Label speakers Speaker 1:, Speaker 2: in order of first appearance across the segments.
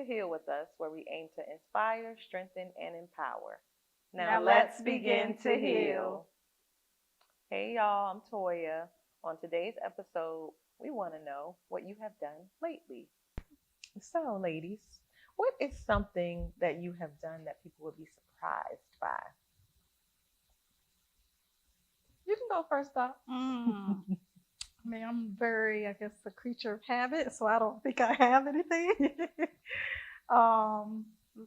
Speaker 1: to Heal with Us, where we aim to inspire, strengthen, and empower.
Speaker 2: Now let's begin to heal.
Speaker 1: Hey, y'all, I'm Toya. On today's episode, we want to know what you have done lately. So, ladies, what is something that you have done that people would be surprised by? You can go first, though.
Speaker 2: I mean, I'm very, I guess, a creature of habit, so I don't think I have anything.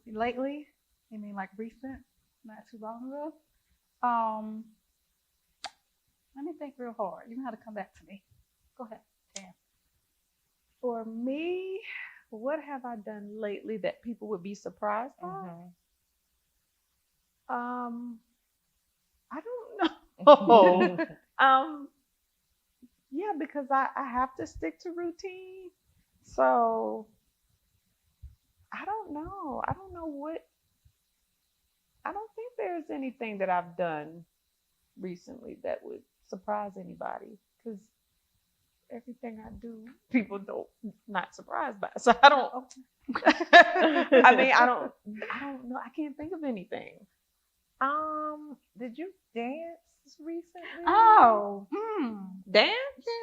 Speaker 2: Lately, you mean like recent, not too long ago? Let me think real hard. You know how to come back to me. Go ahead, Tam.
Speaker 3: For me, what have I done lately that people would be surprised by? I don't know. Yeah, because I have to stick to routine. So I don't know. I don't know what. I don't think there's anything that I've done recently that would surprise anybody, because everything I do, people don't not surprised by. So I don't. I mean, I don't know. I can't think of anything.
Speaker 1: Did you dance recently?
Speaker 2: Oh,
Speaker 3: Dance?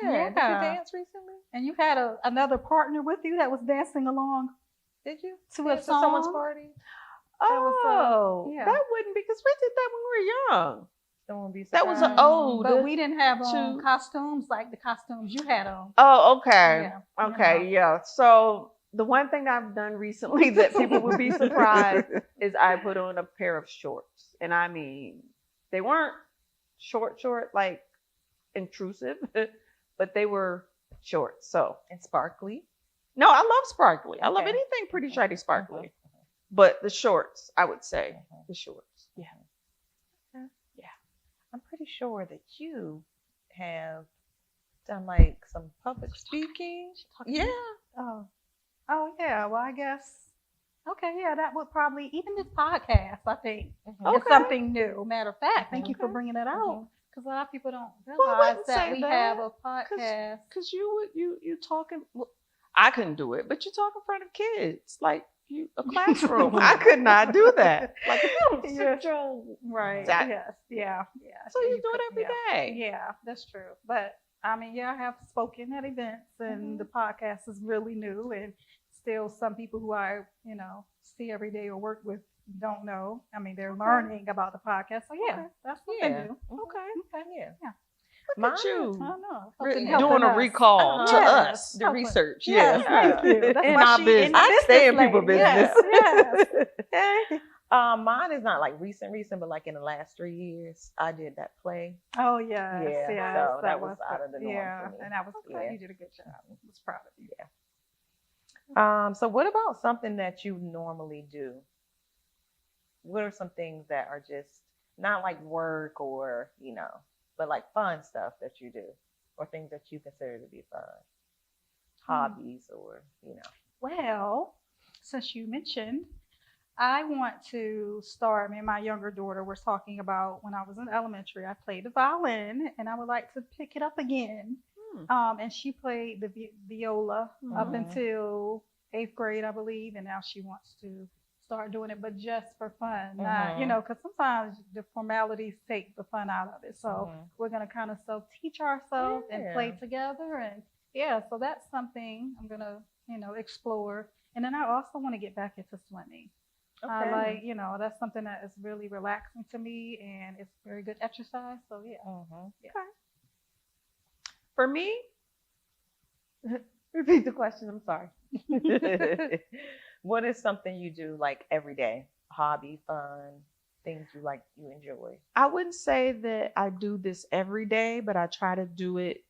Speaker 1: Yeah. Did you
Speaker 2: Yeah.
Speaker 1: dance recently?
Speaker 2: And you had another partner with you that was dancing along
Speaker 1: Did you?
Speaker 2: to a
Speaker 1: To someone's
Speaker 2: song?
Speaker 1: party?
Speaker 2: Yeah.
Speaker 3: That wouldn't, because we did that when we were young.
Speaker 1: Someone be
Speaker 3: That was
Speaker 1: surprised?
Speaker 3: an old.
Speaker 2: But we didn't have on
Speaker 3: to-
Speaker 2: costumes like the costumes you had on.
Speaker 3: Oh, okay.
Speaker 2: Yeah,
Speaker 3: Okay, yeah. So the one thing I've done recently that people would be surprised is I put on a pair of shorts. And I mean, they weren't short, like intrusive, but they were short. So,
Speaker 1: And sparkly.
Speaker 3: no, I love sparkly. I love
Speaker 1: Okay.
Speaker 3: anything pretty shiny sparkly. But the shorts, I would say. The shorts. Yeah.
Speaker 1: I'm pretty sure that you have done like some public speaking. Yeah.
Speaker 2: Oh yeah. Well, I guess. Okay, yeah, that would probably even this podcast. I think
Speaker 3: Okay.
Speaker 2: is something new. Matter of fact, thank you for
Speaker 3: Okay.
Speaker 2: bringing it out because a lot of people don't
Speaker 3: I
Speaker 2: realize
Speaker 3: wouldn't
Speaker 2: that
Speaker 3: say
Speaker 2: we
Speaker 3: that,
Speaker 2: have a podcast.
Speaker 3: Because you talking. Well, I couldn't do it, but you talk in front of kids, like a classroom. I could not do that. Like if you don't sit your
Speaker 2: Right.
Speaker 3: That-
Speaker 2: yes. Yeah.
Speaker 3: so you do
Speaker 2: could-
Speaker 3: it every day.
Speaker 2: Yeah, that's true. But I mean, yeah, I have spoken at events, and the podcast is really new, and still some people who I, see every day or work with don't know. I mean, they're learning about the podcast. So yeah,
Speaker 3: Okay.
Speaker 2: that's something
Speaker 1: Yeah.
Speaker 2: new.
Speaker 3: Okay.
Speaker 2: Okay.
Speaker 1: Yeah.
Speaker 2: Yeah.
Speaker 3: Look at
Speaker 2: I
Speaker 3: you.
Speaker 2: don't know.
Speaker 3: Really
Speaker 2: Helping
Speaker 3: doing a
Speaker 2: us.
Speaker 3: recall to
Speaker 2: Yes,
Speaker 3: us. The
Speaker 2: helping.
Speaker 3: research.
Speaker 2: Yes,
Speaker 3: Yeah.
Speaker 2: thank you. That's
Speaker 3: In
Speaker 2: why
Speaker 3: our
Speaker 2: she
Speaker 3: business.
Speaker 2: in the
Speaker 3: I stay in
Speaker 2: business
Speaker 3: people
Speaker 2: lady. Yes,
Speaker 3: business.
Speaker 2: yes.
Speaker 1: Mine is not like recent, but like in the last 3 years, I did that play.
Speaker 2: Oh yes,
Speaker 1: Yeah,
Speaker 2: yes.
Speaker 1: so that was out of the norm
Speaker 2: Yeah,
Speaker 1: for me.
Speaker 2: and that was
Speaker 1: Yeah.
Speaker 2: You did a good job. I was proud of you.
Speaker 1: So what about something that you normally do? What are some things that are just not like work or, but like fun stuff that you do or things that you consider to be fun? Hobbies or.
Speaker 2: Well, since you mentioned, I want to start. Me and my younger daughter was talking about when I was in elementary. I played the violin, and I would like to pick it up again. And she played the viola up
Speaker 1: Mhm.
Speaker 2: until 8th grade, I believe, and now she wants to start doing it, but just for fun, not because sometimes the formalities take the fun out of it. So we're gonna kind of self-teach ourselves and play together, and so that's something I'm gonna explore. And then I also want to get back into swimming. I like, that's something that is really relaxing to me, and it's very good exercise. So yeah.
Speaker 3: Okay. For me, repeat the question. I'm sorry.
Speaker 1: What is something you do like every day? Hobby, fun, things you enjoy?
Speaker 3: I wouldn't say that I do this every day, but I try to do it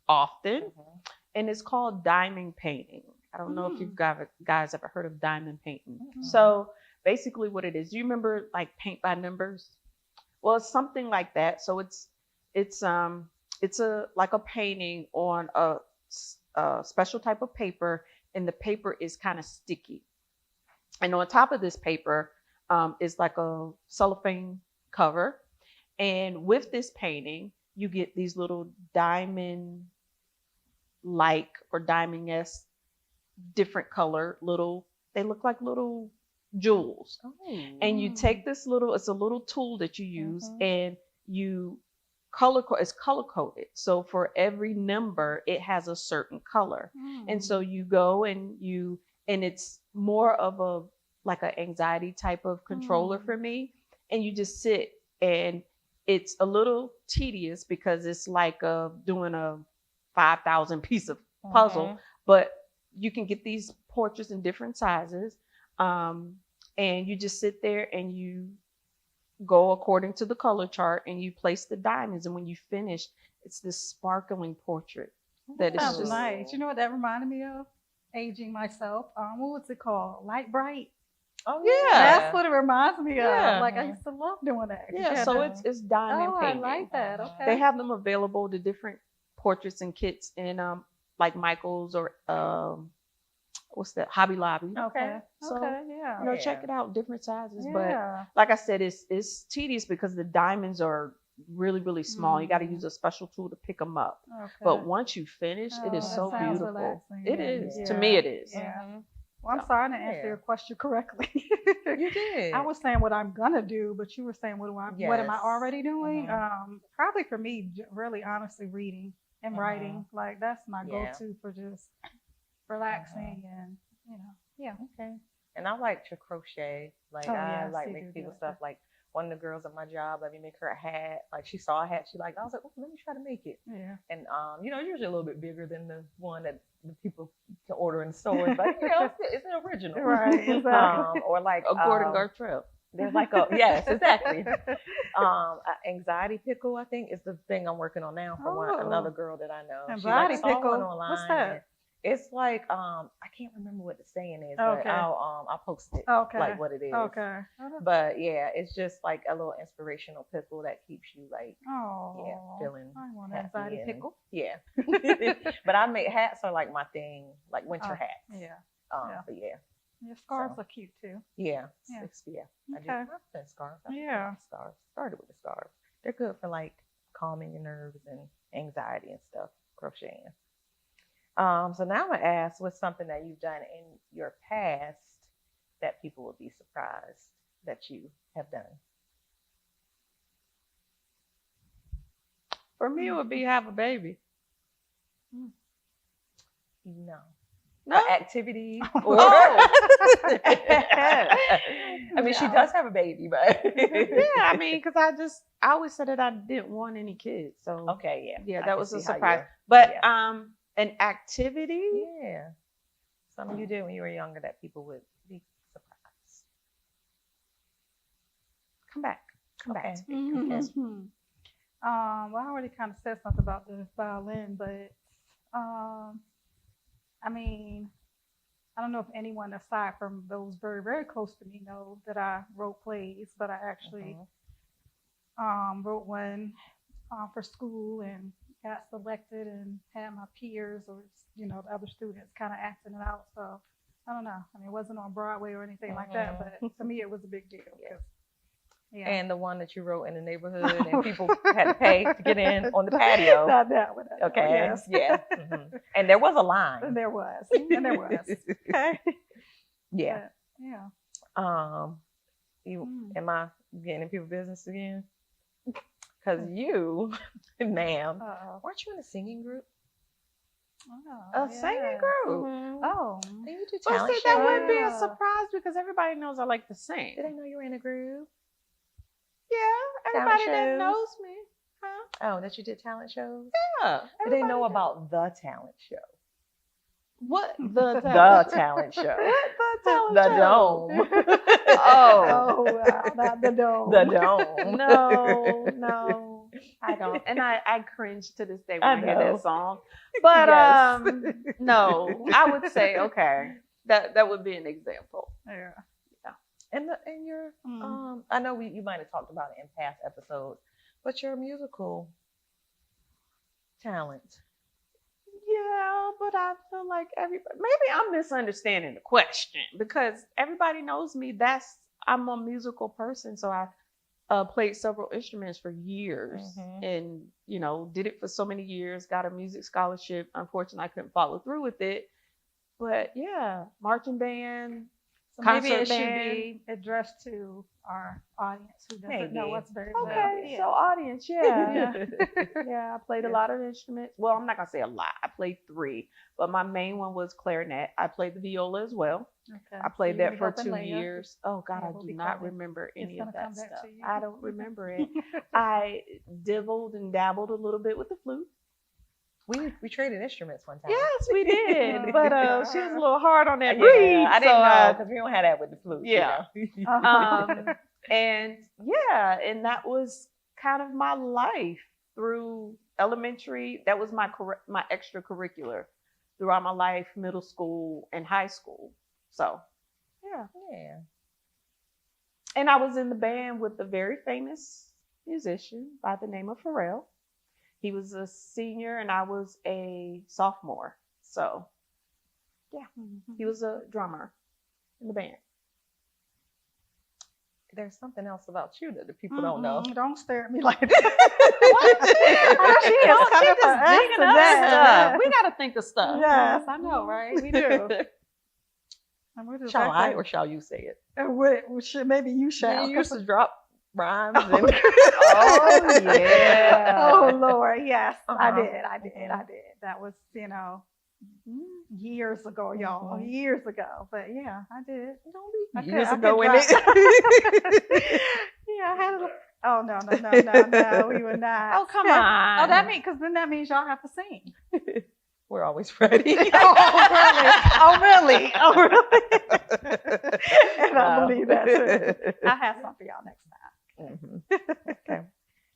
Speaker 3: often. And it's called diamond painting. I don't know if you guys ever heard of diamond painting. So basically what it is, do you remember like paint by numbers? Well, it's something like that. So it's like a painting on a special type of paper, and the paper is kind of sticky. And on top of this paper is like a cellophane cover. And with this painting, you get these little diamond-like or diamond-esque different color little They look like little jewels.
Speaker 1: Oh.
Speaker 3: And you take this little, it's a little tool that you use,
Speaker 1: Mhm.
Speaker 3: and you it's color coded. So for every number, it has a certain color. And so you go and it's more of a like an anxiety type of controller for me. And you just sit, and it's a little tedious because it's like doing a 5,000 piece of puzzle,
Speaker 1: Mhm.
Speaker 3: but you can get these portraits in different sizes. And you just sit there and you go according to the color chart, and you place the diamonds. And when you finish, it's this sparkling portrait that is
Speaker 2: Sounds
Speaker 3: just
Speaker 2: nice. You know what that reminded me of? Aging myself. What was it called? Light Bright.
Speaker 1: Oh
Speaker 3: Yeah.
Speaker 2: That's what it reminds me
Speaker 3: Yeah.
Speaker 2: of. Like I used to love doing that. 'Cause you
Speaker 3: yeah.
Speaker 2: had
Speaker 3: So
Speaker 2: to-
Speaker 3: it's diamond
Speaker 2: oh, I
Speaker 3: painting.
Speaker 2: like that.
Speaker 1: Mhm.
Speaker 2: Okay.
Speaker 3: They have them available, the different portraits and kits in like Michael's or what's that, Hobby Lobby.
Speaker 2: Okay.
Speaker 3: So,
Speaker 2: okay. Yeah.
Speaker 3: You know, check
Speaker 1: Yeah.
Speaker 3: it out, different sizes. But
Speaker 2: Yeah.
Speaker 3: like I said, it's tedious because the diamonds are really, really small. You got to
Speaker 2: Mm.
Speaker 3: use a special tool to pick them up.
Speaker 2: Okay.
Speaker 3: But once you finish, it
Speaker 2: Oh,
Speaker 3: is
Speaker 2: that
Speaker 3: so
Speaker 2: sounds
Speaker 3: beautiful.
Speaker 2: relaxing.
Speaker 3: It
Speaker 2: Yeah.
Speaker 3: is.
Speaker 1: Yeah.
Speaker 3: To me, it is.
Speaker 2: Yeah.
Speaker 1: Mhm.
Speaker 2: Well, I'm
Speaker 3: So,
Speaker 2: sorry I didn't answer
Speaker 1: yeah.
Speaker 2: your question correctly.
Speaker 1: You did.
Speaker 2: I was saying what I'm gonna do, but you were saying what am I
Speaker 1: Yes.
Speaker 2: already doing?
Speaker 1: Mhm.
Speaker 2: Probably for me, really honestly, reading and writing. Like that's my
Speaker 1: Yeah.
Speaker 2: go-to for just relaxing and yeah.
Speaker 1: Okay. And I like to crochet. Like
Speaker 2: Oh,
Speaker 1: I
Speaker 2: yes,
Speaker 1: like
Speaker 2: you
Speaker 1: make
Speaker 2: do
Speaker 1: people
Speaker 2: that.
Speaker 1: stuff. Like one of the girls at my job, let me make her a hat. Like she saw a hat, she liked. I was like, oh, let me try to make it.
Speaker 2: Yeah.
Speaker 1: And usually a little bit bigger than the one that the people can order in stores, but it's an original.
Speaker 2: Right. Exactly.
Speaker 1: Or like
Speaker 3: A Gordon Gartrell.
Speaker 1: there's like a yes, exactly. A anxiety pickle, I think, is the thing I'm working on now for another girl that I know.
Speaker 2: Anxiety
Speaker 1: she, like, saw
Speaker 2: pickle?
Speaker 1: one online.
Speaker 2: What's that?
Speaker 1: and It's like I can't remember what the saying is,
Speaker 2: Okay.
Speaker 1: but I'll post it
Speaker 2: Okay.
Speaker 1: like what it is.
Speaker 2: Okay.
Speaker 1: But yeah, it's just like a little inspirational pickle that keeps you like
Speaker 2: Oh.
Speaker 1: feeling
Speaker 2: I want an
Speaker 1: happy
Speaker 2: anxiety
Speaker 1: and-
Speaker 2: pickle.
Speaker 1: Yeah. But I make hats are like my thing, like winter
Speaker 2: Oh,
Speaker 1: hats.
Speaker 2: Yeah. yeah.
Speaker 1: But yeah.
Speaker 2: Your scarves
Speaker 1: So.
Speaker 2: are cute too.
Speaker 1: Yeah.
Speaker 2: Yeah.
Speaker 1: I do.
Speaker 2: Okay.
Speaker 1: I've done scarves.
Speaker 2: Yeah.
Speaker 1: Scarves. Started with the scarves. They're good for like calming your nerves and anxiety and stuff. Crocheting. So now I'm gonna ask, what's something that you've done in your past that people would be surprised that you have done?
Speaker 3: For me, it would be have a baby.
Speaker 1: No.
Speaker 3: No.
Speaker 1: Activity.
Speaker 3: Oh.
Speaker 1: I mean, she does have a baby, but
Speaker 3: Yeah, I mean, because I always said that I didn't want any kids. So
Speaker 1: okay, yeah,
Speaker 3: yeah,
Speaker 1: I
Speaker 3: that
Speaker 1: can
Speaker 3: was a
Speaker 1: see how
Speaker 3: surprise.
Speaker 1: you're-
Speaker 3: But
Speaker 1: yeah.
Speaker 3: an activity.
Speaker 1: Yeah, something you did when you were younger that people would be surprised.
Speaker 3: Come back. Come
Speaker 1: Okay.
Speaker 3: back to me.
Speaker 1: Yes.
Speaker 2: Well, I already kind of said something about the violin, but I mean, I don't know if anyone aside from those very, very close to me know that I wrote plays, but I actually wrote one for school and got selected and had my peers or the other students kind of acting it out. So I don't know. I mean, it wasn't on Broadway or anything like that, but to me, it was a big deal.
Speaker 1: Yeah.
Speaker 2: Yeah.
Speaker 1: And the one that you wrote in the neighborhood and people had to pay to get in on the patio.
Speaker 2: Not that one.
Speaker 1: Okay.
Speaker 2: Yes.
Speaker 1: Yeah. And there was a
Speaker 2: And
Speaker 1: line.
Speaker 2: there was. And there was. Okay.
Speaker 1: Yeah.
Speaker 2: But, yeah.
Speaker 1: Am I getting in people's business again? Because you, ma'am,
Speaker 2: Uh-oh.
Speaker 1: weren't you in a singing group?
Speaker 2: Oh,
Speaker 3: A singing group.
Speaker 2: Oh.
Speaker 1: Did you do
Speaker 3: Well,
Speaker 1: talent
Speaker 3: see, that
Speaker 1: shows?
Speaker 3: wouldn't be a
Speaker 2: Yeah.
Speaker 3: surprise because everybody knows I like to sing.
Speaker 1: Did they know you were in a group?
Speaker 3: Yeah,
Speaker 1: Talent
Speaker 3: everybody that
Speaker 1: shows?
Speaker 3: knows me. Huh?
Speaker 1: Oh, that you did talent shows?
Speaker 3: Yeah.
Speaker 1: Did they know
Speaker 3: everybody
Speaker 1: about the talent show?
Speaker 3: what the
Speaker 1: The talent show.
Speaker 3: What the talent
Speaker 1: The
Speaker 3: show?
Speaker 1: dome.
Speaker 2: Oh, wow. Not the dome.
Speaker 1: The dome.
Speaker 3: No, I don't. And I cringe to this day when
Speaker 1: I
Speaker 3: I hear
Speaker 1: know.
Speaker 3: that song. But
Speaker 1: Yes.
Speaker 3: no, I would say okay. That would be an example.
Speaker 2: Yeah.
Speaker 1: And your I know you might have talked about it in past episodes, but your musical talent.
Speaker 3: Yeah, but I feel like everybody. Maybe I'm misunderstanding the question because everybody knows me. I'm a musical person, so I played several instruments for years, and did it for so many years. Got a music scholarship. Unfortunately, I couldn't follow through with it. But yeah, marching band,
Speaker 2: So maybe
Speaker 3: concert
Speaker 2: it should
Speaker 3: band.
Speaker 2: be addressed to our audience who doesn't know
Speaker 1: Maybe.
Speaker 2: what's very
Speaker 3: Okay,
Speaker 2: well.
Speaker 3: so audience, yeah.
Speaker 2: Yeah.
Speaker 3: Yeah, I played a lot of instruments. Well, I'm not gonna say a lot. I played 3, but my main one was clarinet. I played the viola as well.
Speaker 2: Okay.
Speaker 3: I played
Speaker 2: So you
Speaker 3: that for
Speaker 2: need to
Speaker 3: 2
Speaker 2: go up and lay
Speaker 3: years. Oh God,
Speaker 2: Yeah,
Speaker 3: I
Speaker 2: we'll
Speaker 3: do
Speaker 2: be
Speaker 3: not
Speaker 2: calling.
Speaker 3: remember
Speaker 2: It's
Speaker 3: any of
Speaker 2: gonna
Speaker 3: that
Speaker 2: come back
Speaker 3: stuff.
Speaker 2: to you.
Speaker 3: I don't remember it. I dibbled and dabbled a little bit with the flute.
Speaker 1: We traded instruments one time.
Speaker 3: Yes, we did. But she was a little hard on that
Speaker 1: Yeah,
Speaker 3: breed.
Speaker 1: I didn't
Speaker 3: so,
Speaker 1: know because we don't have that with the flute.
Speaker 3: Yeah.
Speaker 1: You know?
Speaker 3: And yeah, and that was kind of my life through elementary. That was my extracurricular throughout my life, middle school and high school. So yeah.
Speaker 1: Yeah.
Speaker 3: And I was in the band with a very famous musician by the name of Pharrell. He was a senior and I was a sophomore. So yeah, he was a drummer in the band.
Speaker 1: There's something else about you that the people don't know.
Speaker 2: Don't stare at me like that.
Speaker 3: She is
Speaker 2: coming for
Speaker 3: just
Speaker 2: us
Speaker 3: digging up
Speaker 2: today.
Speaker 3: stuff. We got to think of stuff.
Speaker 2: Yes, I know, right? We do. And we're just
Speaker 1: Shall I
Speaker 2: acting-
Speaker 1: or shall you say it?
Speaker 2: Maybe you shall.
Speaker 1: You used to drop rhymes. And
Speaker 3: Oh yeah.
Speaker 2: Oh Lord, yes, I
Speaker 1: Uh-huh.
Speaker 2: did. That was, years ago, y'all. Years ago. But yeah, I did. I could-
Speaker 1: years
Speaker 2: I
Speaker 1: ago
Speaker 2: could
Speaker 1: in
Speaker 2: drop-
Speaker 1: it.
Speaker 2: Yeah, I had a. Oh no, we were not.
Speaker 3: Oh come on.
Speaker 2: Oh, that means y'all have to sing.
Speaker 1: We're always ready.
Speaker 2: Oh really? And I
Speaker 1: No.
Speaker 2: believe that too. I'll have some for y'all next time.
Speaker 1: Mhm. Okay.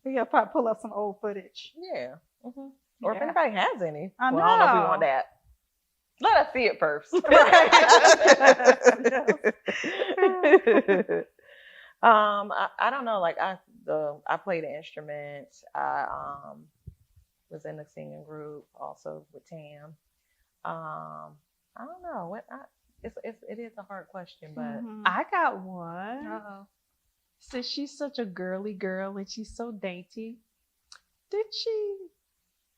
Speaker 2: We gotta probably pull up some old footage.
Speaker 1: Yeah. Or if
Speaker 2: Yeah.
Speaker 1: anybody has any.
Speaker 2: I
Speaker 1: Well, I don't know if we
Speaker 2: know.
Speaker 1: want that. Let us see it first. I don't know. Like I played an instrument. I was in a singing group also with Tam. I don't know what. It is a hard question, but
Speaker 3: I got one.
Speaker 2: Uh-oh.
Speaker 3: Since she's such a girly girl and she's so dainty, did she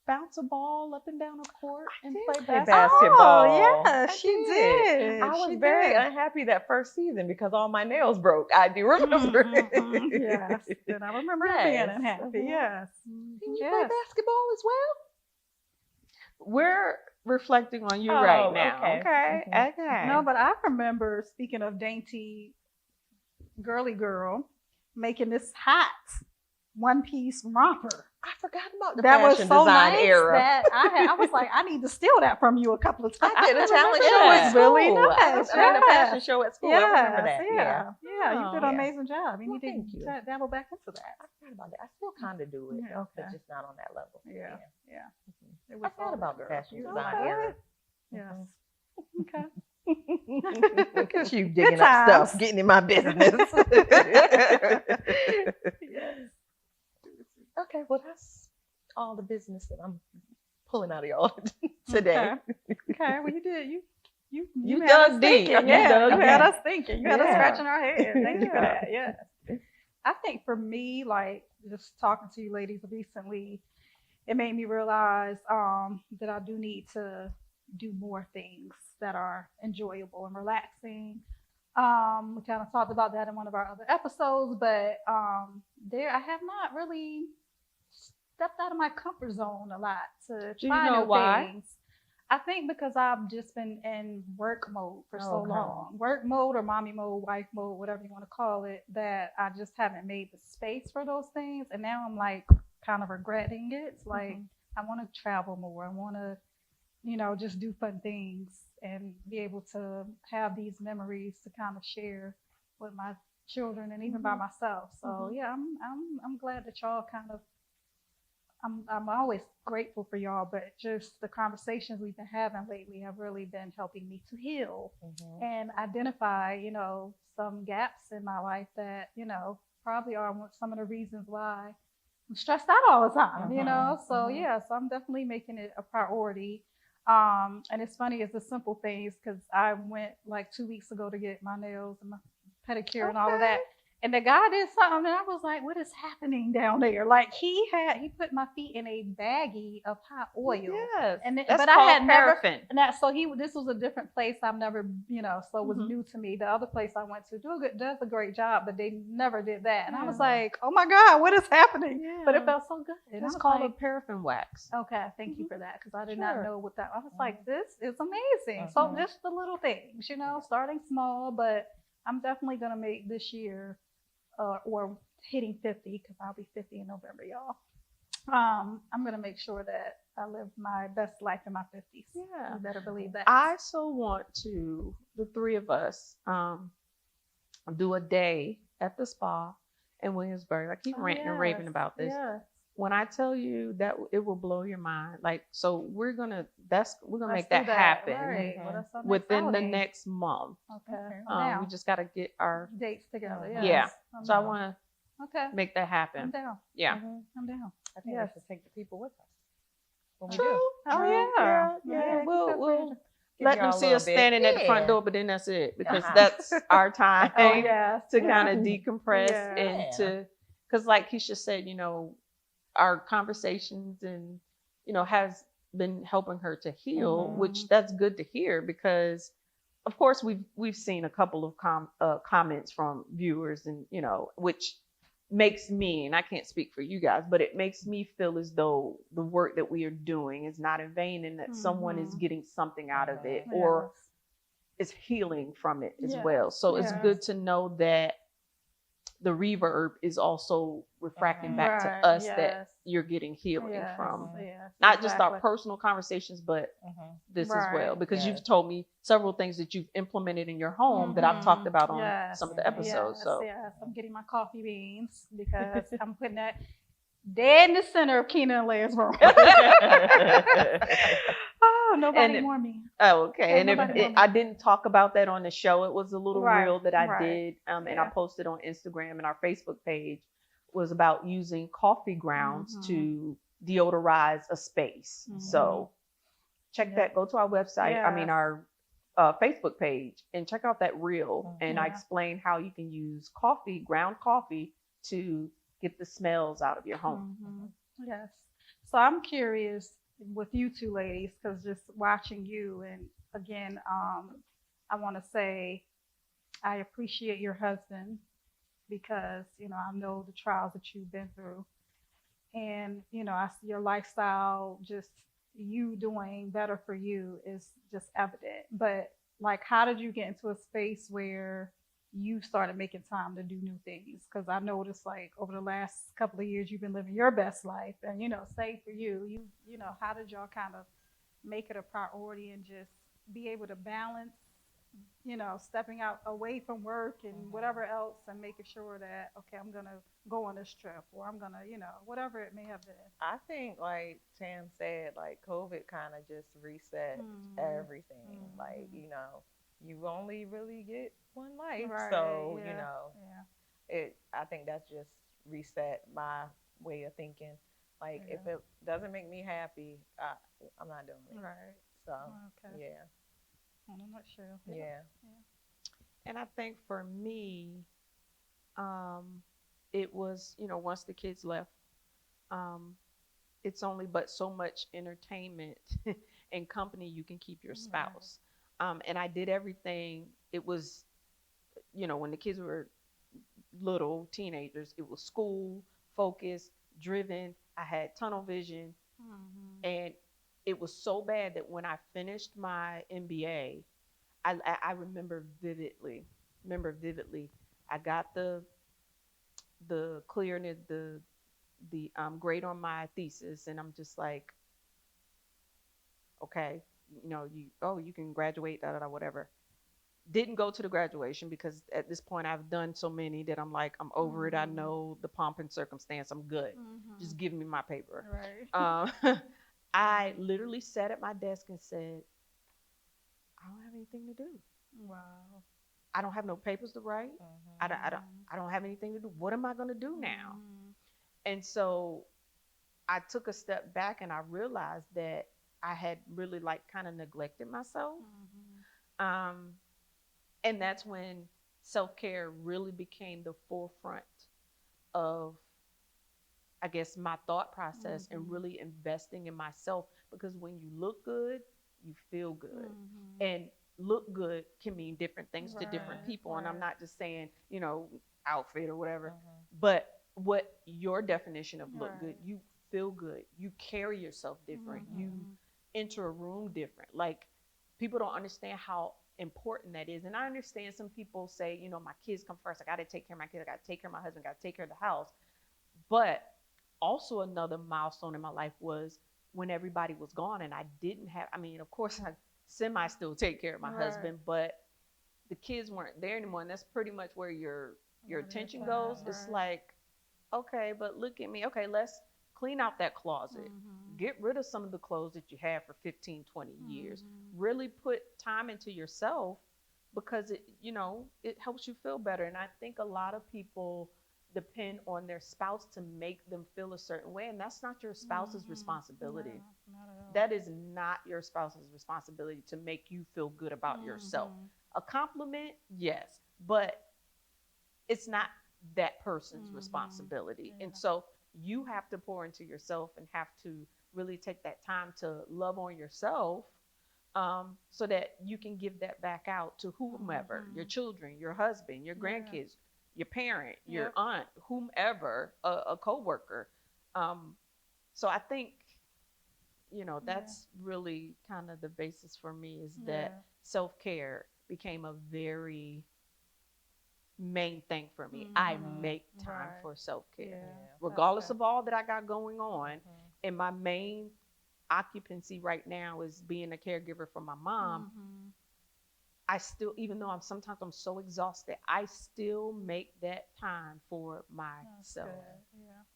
Speaker 3: bounce a ball up and down a court and play
Speaker 1: play
Speaker 3: basketball?
Speaker 1: basketball.
Speaker 2: Oh, yeah,
Speaker 1: I
Speaker 2: she
Speaker 1: did.
Speaker 2: did.
Speaker 1: I was
Speaker 2: She
Speaker 1: very
Speaker 2: did.
Speaker 1: unhappy that first season because all my nails broke. I do remember.
Speaker 2: Yes, and I remember her being unhappy.
Speaker 1: Mhm.
Speaker 2: Yes.
Speaker 1: Did you
Speaker 2: Yes.
Speaker 1: play basketball as well?
Speaker 3: We're reflecting on you
Speaker 1: Oh,
Speaker 3: right now.
Speaker 1: okay.
Speaker 3: Okay.
Speaker 1: Mhm.
Speaker 3: Okay.
Speaker 2: No, but I remember, speaking of dainty, girly girl, making this hat one-piece romper.
Speaker 1: I forgot about the
Speaker 2: That was
Speaker 1: fashion
Speaker 2: so
Speaker 1: design
Speaker 2: nice
Speaker 1: era.
Speaker 2: that I was like, I need to steal that from you a couple of times.
Speaker 1: I did a talent
Speaker 3: remember
Speaker 1: show
Speaker 3: that.
Speaker 1: at school.
Speaker 2: Really nice.
Speaker 1: I mean, a fashion show at school. I remember that.
Speaker 2: Yeah, you did
Speaker 3: Oh,
Speaker 2: an
Speaker 1: yeah.
Speaker 2: amazing job. You
Speaker 1: Well,
Speaker 2: need
Speaker 1: thank
Speaker 2: to
Speaker 1: you.
Speaker 2: dabble back into that.
Speaker 1: I forgot about that. I still kind of do it,
Speaker 2: Yeah, okay.
Speaker 1: but just not on that level.
Speaker 2: Yeah. It
Speaker 1: I
Speaker 2: was
Speaker 1: thought
Speaker 2: all
Speaker 1: about the
Speaker 2: girl.
Speaker 1: fashion
Speaker 2: You
Speaker 1: design
Speaker 2: okay?
Speaker 1: era.
Speaker 2: Yes. Okay.
Speaker 1: Look at you digging up
Speaker 2: times.
Speaker 1: stuff, getting in my business.
Speaker 2: Yes.
Speaker 1: Okay, well that's all the business that I'm pulling out of y'all today.
Speaker 2: Okay. Well, you did. You
Speaker 1: You
Speaker 2: had us
Speaker 1: dug deep.
Speaker 2: thinking.
Speaker 1: You
Speaker 2: Yeah,
Speaker 1: dug
Speaker 2: you had
Speaker 1: deep.
Speaker 2: us thinking. You had us
Speaker 1: Yeah.
Speaker 2: scratching our head. Thank you for
Speaker 1: Yeah.
Speaker 2: that. Yeah. I think for me, like just talking to you ladies recently, it made me realize that I do need to do more things that are enjoyable and relaxing. We kind of talked about that in one of our other episodes, but I have not really stepped out of my comfort zone a lot to
Speaker 3: Do you
Speaker 2: try
Speaker 3: know
Speaker 2: new
Speaker 3: why?
Speaker 2: things. I think because I've just been in work mode for so
Speaker 1: Okay.
Speaker 2: long, work mode or mommy mode, wife mode, whatever you want to call it, that I just haven't made the space for those things. And now I'm like kind of regretting it. It's like I want to travel more. I want to, just do fun things and be able to have these memories to kind of share with my children and even by myself. So yeah, I'm glad that y'all kind of. I'm always grateful for y'all, but just the conversations we've been having lately have really been helping me to heal and identify, some gaps in my life that, probably are some of the reasons why I'm stressed out all the time, So yeah, so I'm definitely making it a priority. And it's funny, it's the simple things because I went like 2 weeks ago to get my nails and my pedicure and all of that. And the guy did something, and I was like, "What is happening down there?" Like he put my feet in a baggie of hot oil.
Speaker 3: Yes,
Speaker 2: And then,
Speaker 3: that's
Speaker 2: but I
Speaker 3: called
Speaker 2: had never,
Speaker 3: paraffin.
Speaker 2: and that, so this was a different place. I've never, so it was
Speaker 3: Mhm.
Speaker 2: new to me. The other place I went to does a great job, but they never did that. And I was
Speaker 3: Yeah.
Speaker 2: like, "Oh my God, what is happening?"
Speaker 3: Yeah.
Speaker 2: But it felt so good. And I
Speaker 3: It's
Speaker 2: was
Speaker 3: called
Speaker 2: like,
Speaker 3: a paraffin wax.
Speaker 2: okay, thank you for that, because I did not
Speaker 3: Sure.
Speaker 2: know what that. I was like, this is amazing. So just the little things, starting small, but I'm definitely gonna make this year, or hitting 50, because I'll be 50 in November, y'all. I'm gonna make sure that I live my best life in my 50s.
Speaker 3: Yeah.
Speaker 2: You better believe that.
Speaker 3: I so want to, the three of us, do a day at the spa in Williamsburg. I keep ranting and raving about this.
Speaker 2: Yes.
Speaker 3: When I tell you that, it will blow your mind. Like, so we're gonna make
Speaker 2: Let's
Speaker 3: that
Speaker 2: do
Speaker 3: happen
Speaker 2: Right. What else on
Speaker 3: within the
Speaker 2: outing?
Speaker 3: next month.
Speaker 2: Okay.
Speaker 3: We just gotta get our
Speaker 2: Dates together.
Speaker 1: Yeah.
Speaker 2: Yes.
Speaker 3: Yeah.
Speaker 2: I'm
Speaker 3: So I
Speaker 2: down.
Speaker 3: want
Speaker 2: Okay.
Speaker 3: to make that
Speaker 2: I'm
Speaker 3: happen.
Speaker 2: down.
Speaker 3: Yeah.
Speaker 2: I'm down.
Speaker 1: I think we should take the people with us. When we
Speaker 3: True.
Speaker 1: do.
Speaker 2: Oh
Speaker 3: True.
Speaker 2: yeah.
Speaker 3: Yeah. We'll
Speaker 1: Give
Speaker 3: let
Speaker 1: y'all
Speaker 3: them
Speaker 1: a
Speaker 3: see
Speaker 1: little
Speaker 3: us
Speaker 1: bit.
Speaker 3: standing at the front
Speaker 1: Yeah.
Speaker 3: door, but then that's it, because
Speaker 1: Uh-huh.
Speaker 3: that's our time
Speaker 2: Oh yes.
Speaker 3: to
Speaker 2: Yeah.
Speaker 3: kind of decompress
Speaker 2: Yeah.
Speaker 3: and
Speaker 1: Yeah.
Speaker 3: to, because like Keisha said, our conversations and has been helping her to heal, which that's good to hear, because of course we've seen a couple of comments from viewers, and which makes me, and I can't speak for you guys, but it makes me feel as though the work that we are doing is not in vain, and that someone is getting something out of it, or is healing from it as well. So it's good to know that the reverb is also refracting back to us that you're getting healing from not just our personal conversations, but this as well, because you've told me several things that you've implemented in your home that I've talked about on some of the episodes.
Speaker 2: Yes, I'm getting my coffee beans, because I'm putting that dead in the center of Keena and Leia's room. Oh, nobody more me.
Speaker 3: Oh, okay. And I didn't talk about that on the show. It was a little reel that I did, and I posted on Instagram, and our Facebook page was about using coffee grounds to deodorize a space. So check that. Go to our website. I mean, our Facebook page, and check out that reel. And I explain how you can use ground coffee, to get the smells out of your home.
Speaker 2: Yes. So I'm curious with you two ladies, because just watching you, and again, I want to say I appreciate your husband, because I know the trials that you've been through, and I see your lifestyle, just you doing better for you is just evident. But like, how did you get into a space where you started making time to do new things? Because I noticed, like, over the last couple of years, you've been living your best life, and say for you, how did y'all kind of make it a priority and just be able to balance, stepping out away from work and whatever else, and making sure that, okay, I'm gonna go on this trip, or I'm gonna, whatever it may have been.
Speaker 1: I think, like Tam said, like COVID kind of just reset everything. Like, you only really get one life, so I think that's just reset my way of thinking. Like, if it doesn't make me happy, I'm not doing it.
Speaker 2: Right.
Speaker 1: So
Speaker 2: yeah. I'm not sure.
Speaker 1: Yeah.
Speaker 3: And I think for me, it was, once the kids left, it's only but so much entertainment and company you can keep your spouse. And I did everything. It was, when the kids were little teenagers, it was school, focused, driven. I had tunnel vision. And it was so bad that when I finished my MBA, I remember vividly. I got the clear and the grade on my thesis, and I'm just like, okay, you can graduate, whatever. Didn't go to the graduation, because at this point I've done so many that I'm like, I'm over it. I know the pomp and circumstance. I'm good. Just give me my paper.
Speaker 2: Right.
Speaker 3: I literally sat at my desk and said, I don't have anything to do.
Speaker 2: Wow.
Speaker 3: I don't have no papers to write. I don't have anything to do. What am I going to do now? And so I took a step back, and I realized that I had really kind of neglected myself. And that's when self-care really became the forefront of, I guess, my thought process and really investing in myself, because when you look good, you feel good. And look good can mean different things to different people. And I'm not just saying, outfit or whatever, but what your definition of look good, you feel good, you carry yourself different, you enter a room different. Like, people don't understand how important that is. And I understand some people say, my kids come first. I got to take care of my kids. I got to take care of my husband. I got to take care of the house. But also another milestone in my life was when everybody was gone and I didn't have, of course I semi still take care of my husband, but the kids weren't there anymore. And that's pretty much where your attention goes. It's like, okay, but look at me. Okay, let's clean out that closet. Get rid of some of the clothes that you had for 15, 20 years. Really put time into yourself, because it helps you feel better. And I think a lot of people depend on their spouse to make them feel a certain way, and that's not your spouse's responsibility.
Speaker 2: No, not at all.
Speaker 3: That is not your spouse's responsibility to make you feel good about yourself. A compliment, yes, but it's not that person's responsibility. And so you have to pour into yourself and have to really take that time to love on yourself, so that you can give that back out to whomever, your children, your husband, your grandkids, your parent, your aunt, whomever, a coworker. So I think, that's really kind of the basis for me, is that self-care became a very main thing for me. I make time for self-care, regardless of all that I got going on. And my main occupancy right now is being a caregiver for my mom. I still, even though sometimes I'm so exhausted, I still make that time for myself.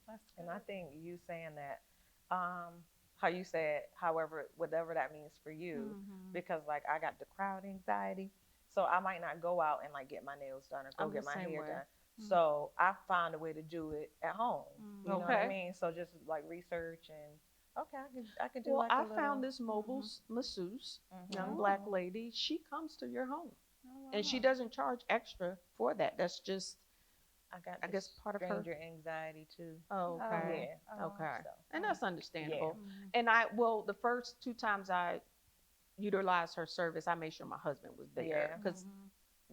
Speaker 2: That's good.
Speaker 1: And I think you saying that, how you said, however, whatever that means for you, because like I got the crowd anxiety, so I might not go out and like get my nails done or go get my hair done. So I found a way to do it at home. You know what I mean? So just like research and I can do.
Speaker 3: Well,
Speaker 1: like
Speaker 3: I found this mobile masseuse, young Black lady. She comes to your home, and she doesn't charge extra for that. That's just, I guess, part of her
Speaker 1: anxiety too.
Speaker 3: Oh, okay.
Speaker 1: Yeah.
Speaker 3: Okay.
Speaker 1: So,
Speaker 3: And that's understandable. And the first 2 times I utilized her service, I made sure my husband was there, because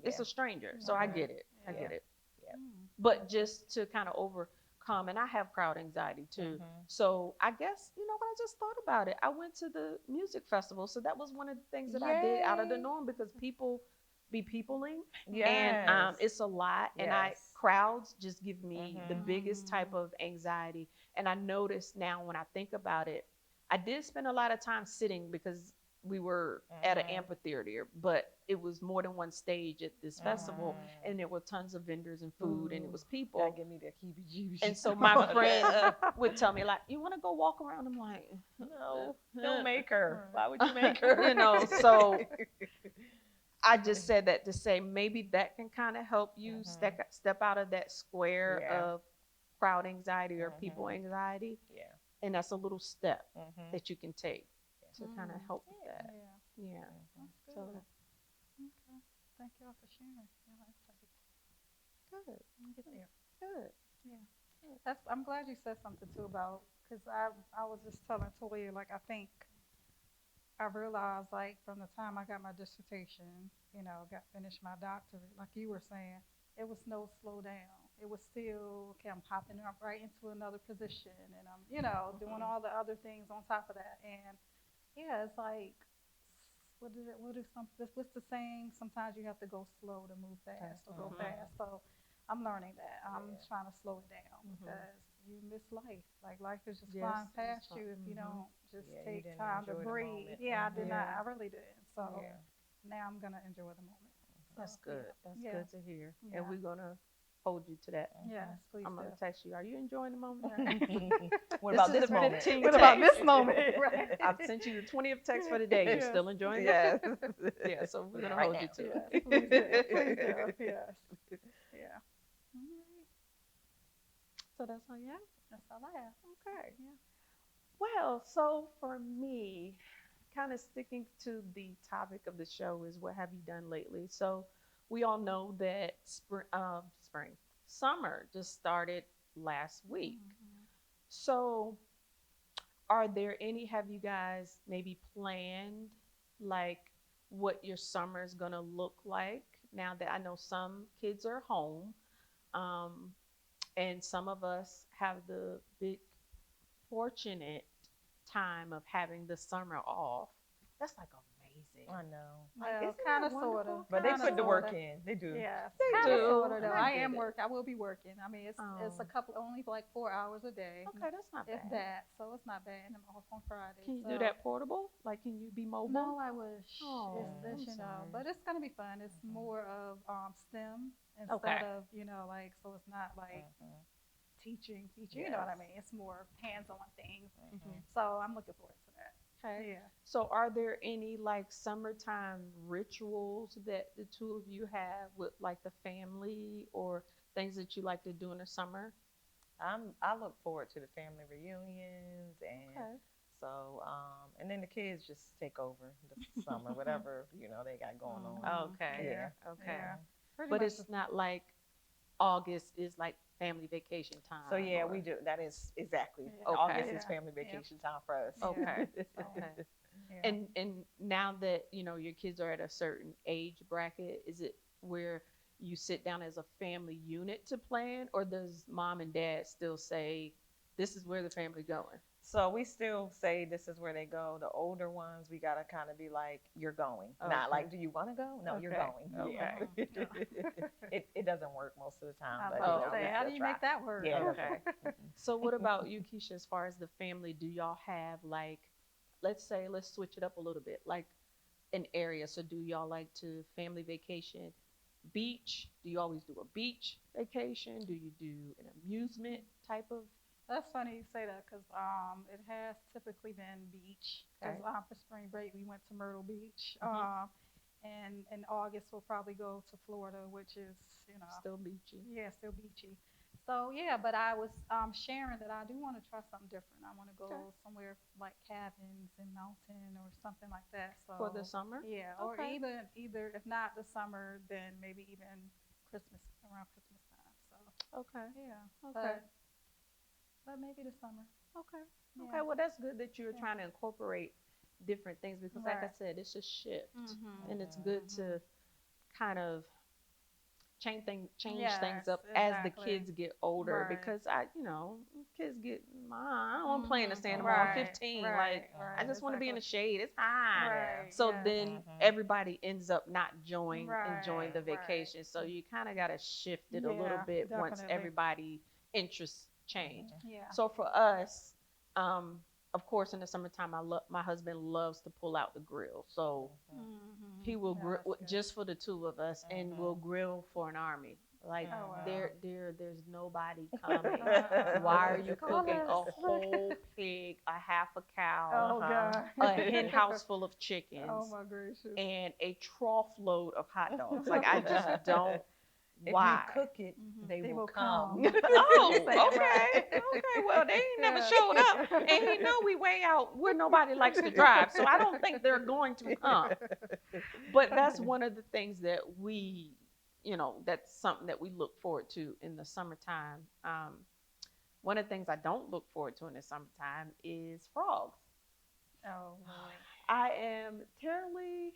Speaker 3: it's a stranger. So I get it. I get it.
Speaker 1: Yeah.
Speaker 3: But just to kind of overcome, and I have crowd anxiety too. So I guess, what I just thought about it. I went to the music festival. So that was one of the things that I did out of the norm, because people be peopling. And it's a lot. And crowds just give me the biggest type of anxiety. And I noticed now when I think about it, I did spend a lot of time sitting, because we were at an amphitheater, but it was more than one stage at this festival, and there were tons of vendors and food, and it was people.
Speaker 1: That give me the heebie-jeebies.
Speaker 3: And so my friend would tell me, like, you want to go walk around? I'm like,
Speaker 1: no, don't make her. Why would you make her?
Speaker 3: So I just said that to say maybe that can kind of help you step out of that square of crowd anxiety or people anxiety.
Speaker 1: Yeah.
Speaker 3: And that's a little step that you can take to kind of help with that. Yeah.
Speaker 2: That's good.
Speaker 3: So,
Speaker 2: Okay. Thank y'all for sharing.
Speaker 3: good.
Speaker 2: Get there.
Speaker 3: Good.
Speaker 2: Yeah. I'm glad you said something too about, because I was just telling Toya, like, I think I realized, like, from the time I got my dissertation, finished my doctorate, like you were saying, it was no slow down. It was still, okay, I'm popping up right into another position, and I'm, doing all the other things on top of that. And it's like, what's the saying? Sometimes you have to go slow to move fast, or go fast. So I'm learning that. I'm trying to slow it down, because you miss life. Like, life is just flying past you if you don't just take time to breathe. I did not. I really didn't. So now I'm gonna enjoy the moment. So,
Speaker 3: That's good. That's good to hear.
Speaker 2: Yeah.
Speaker 3: And we're gonna hold you to that.
Speaker 2: Yes, please.
Speaker 3: I'm gonna text you. Are you enjoying the moment?
Speaker 1: What about this moment?
Speaker 2: What about this moment?
Speaker 3: Right. I've sent you the 20th text for the day. You're still enjoying it?
Speaker 1: Yes.
Speaker 3: Yeah, so we're gonna hold you to it.
Speaker 2: Yes, please do. Yes. Yeah.
Speaker 3: So that's all you have?
Speaker 2: That's all I have.
Speaker 3: Okay.
Speaker 2: Yeah.
Speaker 3: Well, so for me, kind of sticking to the topic of the show is, what have you done lately? So we all know that summer just started last week. So, are there any, have you guys maybe planned like what your summer is going to look like now that I know some kids are home, um, and some of us have the big fortunate time of having the summer off? That's like amazing.
Speaker 1: I know.
Speaker 2: Well,
Speaker 3: Isn't
Speaker 2: kind
Speaker 3: that
Speaker 2: of, sort
Speaker 3: wonderful?
Speaker 2: of.
Speaker 1: But they
Speaker 2: Kinda,
Speaker 1: put the work
Speaker 2: sorta.
Speaker 1: in. They do.
Speaker 2: Yeah,
Speaker 3: They
Speaker 2: kind of,
Speaker 3: do,
Speaker 2: sort of
Speaker 3: and
Speaker 2: though.
Speaker 3: I
Speaker 2: I
Speaker 3: get
Speaker 2: am
Speaker 3: it.
Speaker 2: work. I will be working. I mean, it's a
Speaker 3: Oh,
Speaker 2: couple, only like 4 hours a day,
Speaker 3: okay, that's not
Speaker 2: if
Speaker 3: bad.
Speaker 2: that. So it's not bad, and I'm off on Friday.
Speaker 3: Can you
Speaker 2: so.
Speaker 3: do that portable? Like, can you be mobile?
Speaker 2: No, I wish.
Speaker 3: Oh,
Speaker 2: It's
Speaker 3: I'm
Speaker 2: you know,
Speaker 3: sorry.
Speaker 2: but it's gonna be fun. It's more of STEM instead
Speaker 3: Okay.
Speaker 2: of like, so it's not like
Speaker 1: Mhm.
Speaker 2: teaching. You know what I
Speaker 1: Yes.
Speaker 2: mean? It's more hands-on things.
Speaker 3: Mhm.
Speaker 2: So I'm looking forward to that.
Speaker 3: Okay.
Speaker 2: Yeah.
Speaker 3: So, are there any like summertime rituals that the two of you have with like the family, or things that you like to do in the summer?
Speaker 1: I look forward to the family reunions, and
Speaker 3: Okay.
Speaker 1: so and then the kids just take over the summer, whatever they got going on.
Speaker 3: Okay.
Speaker 1: Yeah.
Speaker 3: Okay.
Speaker 2: Yeah. Pretty
Speaker 3: But
Speaker 2: much
Speaker 3: it's not like August is like family vacation time.
Speaker 1: So yeah,
Speaker 3: or-
Speaker 1: we do. That is exactly.
Speaker 2: Yeah.
Speaker 1: August
Speaker 2: Okay.
Speaker 1: is family
Speaker 2: Yeah.
Speaker 1: vacation time for us.
Speaker 2: Yeah.
Speaker 3: Okay.
Speaker 2: So,
Speaker 3: Okay.
Speaker 2: yeah.
Speaker 3: And now that your kids are at a certain age bracket, is it where you sit down as a family unit to plan, or does mom and dad still say this is where the family going?
Speaker 1: So we still say this is where they go. The older ones, we gotta kind of be like, "You're going." Not
Speaker 3: Okay.
Speaker 1: like, "Do you want to go?" No, you're
Speaker 3: Okay.
Speaker 1: going. Yeah. It doesn't work most of the time,
Speaker 2: I
Speaker 1: but
Speaker 2: was
Speaker 3: Oh,
Speaker 2: gonna say,
Speaker 1: we
Speaker 2: how
Speaker 1: still
Speaker 2: do you
Speaker 1: try.
Speaker 2: make that work?
Speaker 1: Yeah, it doesn't
Speaker 3: Okay.
Speaker 1: work.
Speaker 3: So what about you, Keisha, as far as the family? Do y'all have like, let's switch it up a little bit, like an area. So do y'all like to family vacation beach? Do you always do a beach vacation? Do you do an amusement type of?
Speaker 2: That's funny you say that because it has typically been beach. Because
Speaker 3: Okay.
Speaker 2: for spring break we went to Myrtle Beach.
Speaker 3: Mhm.
Speaker 2: And in August we'll probably go to Florida, which is
Speaker 3: Still beachy.
Speaker 2: yeah, still beachy. So yeah, but I was sharing that I do want to try something different. I want to go
Speaker 3: Okay.
Speaker 2: somewhere like cabins and mountain or something like that. So
Speaker 3: For the summer?
Speaker 2: yeah, or
Speaker 3: Okay.
Speaker 2: even either if not the summer, then maybe even Christmas around Christmas time. So
Speaker 3: Okay.
Speaker 2: yeah,
Speaker 3: Okay.
Speaker 2: but maybe the summer.
Speaker 3: Okay.
Speaker 2: Yeah.
Speaker 3: Okay. Well, that's good that you're
Speaker 2: Yeah.
Speaker 3: trying to incorporate different things because, like I
Speaker 2: Right.
Speaker 3: said, it's a shift,
Speaker 2: Mhm.
Speaker 3: and it's good to kind of change things
Speaker 2: Yes,
Speaker 3: up as the
Speaker 2: exactly.
Speaker 3: kids get older.
Speaker 2: Right.
Speaker 3: Because kids get, I don't want to play in the sand
Speaker 2: Mhm.
Speaker 3: tomorrow. I'm
Speaker 2: Right,
Speaker 3: 15.
Speaker 2: right,
Speaker 3: Like,
Speaker 2: right,
Speaker 3: I just want to be in the
Speaker 2: exactly.
Speaker 3: shade. It's hot.
Speaker 2: Right.
Speaker 3: So
Speaker 2: Yes.
Speaker 3: then
Speaker 1: Mhm.
Speaker 3: everybody ends up not enjoying the
Speaker 2: Right,
Speaker 3: vacation. So you kind of got to shift it a little
Speaker 2: Yeah,
Speaker 3: bit once
Speaker 2: definitely.
Speaker 3: everybody interests change.
Speaker 2: Yeah.
Speaker 3: So for us, of course, in the summertime, my husband loves to pull out the grill. So
Speaker 2: Mhm.
Speaker 3: he will
Speaker 2: Yeah,
Speaker 3: grill
Speaker 2: that's good.
Speaker 3: just for the two of us, and we'll grill for an army. Like
Speaker 2: Oh, wow.
Speaker 3: there's nobody coming.
Speaker 2: Uh-huh.
Speaker 3: Why are you
Speaker 2: Call
Speaker 3: cooking a
Speaker 2: us.
Speaker 3: whole pig, a half a cow,
Speaker 2: Oh God.
Speaker 3: a hen house full of chickens,
Speaker 2: Oh my gracious.
Speaker 3: and a trough load of hot dogs? Like I just don't. Why?
Speaker 1: If you cook it,
Speaker 2: Mhm.
Speaker 1: they will
Speaker 2: come.
Speaker 1: come.
Speaker 3: Oh,
Speaker 2: Say it
Speaker 3: okay.
Speaker 2: right.
Speaker 3: Okay. Well, they ain't never
Speaker 2: Yeah.
Speaker 3: showed up. And he know we way out where nobody likes to drive. So I don't think they're going to come. But that's one of the things that that's something that we look forward to in the summertime. One of the things I don't look forward to in the summertime is frogs.
Speaker 2: Oh Lord.
Speaker 3: I am terribly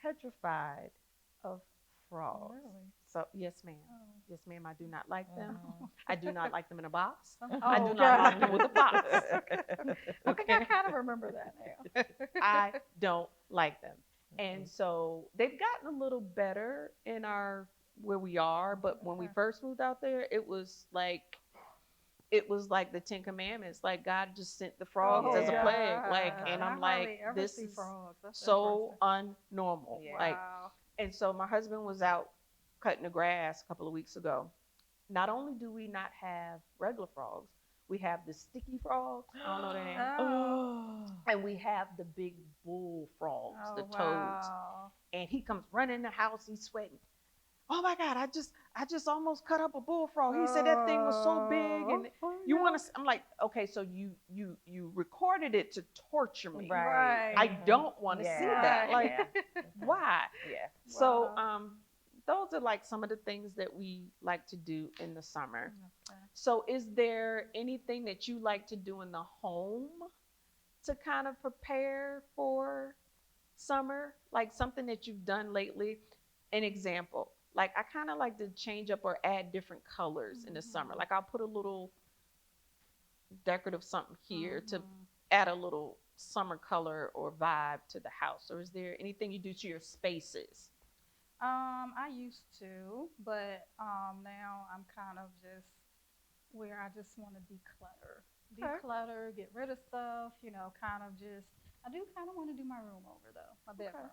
Speaker 3: petrified of frogs.
Speaker 2: Really?
Speaker 3: So, yes, ma'am.
Speaker 2: Oh.
Speaker 3: Yes, ma'am. I do not like them.
Speaker 1: Mhm.
Speaker 3: I do not like them in a box.
Speaker 2: Oh,
Speaker 3: I do
Speaker 2: God.
Speaker 3: not like them with a box.
Speaker 2: I think I kind of remember that now.
Speaker 3: I don't like them. And so they've gotten a little better in where we are, but when we
Speaker 2: Okay.
Speaker 3: first moved out there, it was like the Ten Commandments. Like God just sent the frogs as a
Speaker 1: Yeah.
Speaker 3: plague. Like, and
Speaker 2: I
Speaker 3: I'm
Speaker 2: hardly
Speaker 3: like,
Speaker 2: ever
Speaker 3: this
Speaker 2: see
Speaker 3: is
Speaker 2: frogs. That's
Speaker 3: so
Speaker 2: interesting.
Speaker 3: unnormal.
Speaker 1: Yeah.
Speaker 3: Like,
Speaker 2: Wow.
Speaker 3: and so my husband was out cutting the grass a couple of weeks ago. Not only do we not have regular frogs, we have the sticky frogs. I don't know their name.
Speaker 2: Oh.
Speaker 3: And we have the big bull frogs,
Speaker 2: Oh,
Speaker 3: the toads.
Speaker 2: wow.
Speaker 3: And he comes running in the house, he's sweating. Oh my God, I just almost cut up a bullfrog. He said that thing was so big, and you want to. I'm like, okay, so you recorded it to torture me.
Speaker 1: Right.
Speaker 3: I don't want to see
Speaker 1: Yeah.
Speaker 3: that. Like,
Speaker 1: Yeah.
Speaker 3: why?
Speaker 1: Yeah.
Speaker 3: So
Speaker 2: Wow.
Speaker 3: those are like some of the things that we like to do in the summer.
Speaker 2: Okay.
Speaker 3: So is there anything that you like to do in the home to kind of prepare for summer? Like something that you've done lately? An example. Like I kind of like to change up or add different colors in the summer. Like I'll put a little decorative something here to add a little summer color or vibe to the house. Or is there anything you do to your spaces?
Speaker 2: I used to, but now I'm kind of just where I just want to
Speaker 3: Okay.
Speaker 2: declutter, get rid of stuff, kind of just. I do kind of want to do my room over though, my
Speaker 3: Okay.
Speaker 2: bedroom.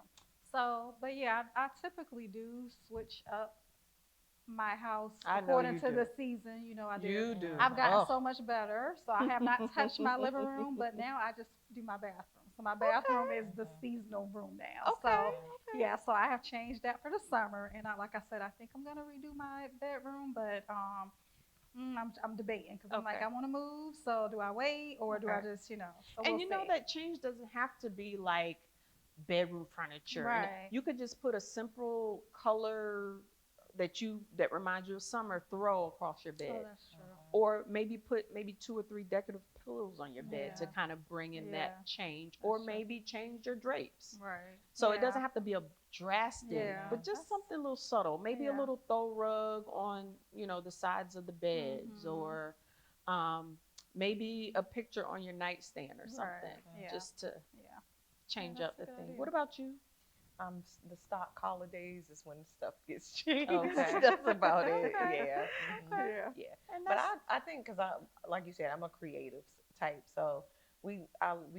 Speaker 2: So, but yeah, I typically do switch up my house
Speaker 3: I know
Speaker 2: according
Speaker 3: you
Speaker 2: to
Speaker 3: do.
Speaker 2: the season. I do.
Speaker 3: You do.
Speaker 2: I've gotten
Speaker 3: Oh.
Speaker 2: so much better, so I have not touched my living room, but now I just do my bathroom. So my bathroom
Speaker 3: Okay.
Speaker 2: is the seasonal room now.
Speaker 3: Okay.
Speaker 2: So
Speaker 3: Okay.
Speaker 2: yeah, so I have changed that for the summer, and like I said, I think I'm gonna redo my bedroom, but I'm debating because I'm like
Speaker 3: Okay.
Speaker 2: I want to move. So do I wait or do I
Speaker 3: Okay.
Speaker 2: just So
Speaker 3: And
Speaker 2: we'll
Speaker 3: you know
Speaker 2: see.
Speaker 3: that change doesn't have to be like bedroom furniture. And
Speaker 2: Right.
Speaker 3: you could just put a simple color that reminds you of summer throw across your
Speaker 2: Oh,
Speaker 3: bed.
Speaker 2: that's true.
Speaker 3: Or maybe put maybe two or three decorative pillows on your bed to
Speaker 2: Yeah.
Speaker 3: kind of bring in
Speaker 2: Yeah.
Speaker 3: that change. Or
Speaker 2: That's true.
Speaker 3: maybe change your drapes.
Speaker 2: Right.
Speaker 3: So it
Speaker 2: Yeah.
Speaker 3: doesn't have to be a drastic,
Speaker 2: Yeah.
Speaker 3: but just
Speaker 2: That's
Speaker 3: something a little subtle. Maybe a
Speaker 2: yeah.
Speaker 3: little throw rug on, the sides of the beds,
Speaker 2: Mhm.
Speaker 3: or um, maybe a picture on your nightstand or something,
Speaker 2: Right. Yeah.
Speaker 3: just to
Speaker 2: Yeah. Yeah.
Speaker 3: change
Speaker 2: That's
Speaker 3: up
Speaker 2: a
Speaker 3: the
Speaker 2: good
Speaker 3: thing.
Speaker 2: idea.
Speaker 3: What about you?
Speaker 1: The stock holidays is when stuff gets changed.
Speaker 3: Okay.
Speaker 1: That's about it.
Speaker 2: Okay.
Speaker 1: Yeah.
Speaker 3: Okay.
Speaker 2: Yeah.
Speaker 1: Yeah.
Speaker 3: And
Speaker 1: But
Speaker 3: that's
Speaker 1: I think because like you said, I'm a creative type, so we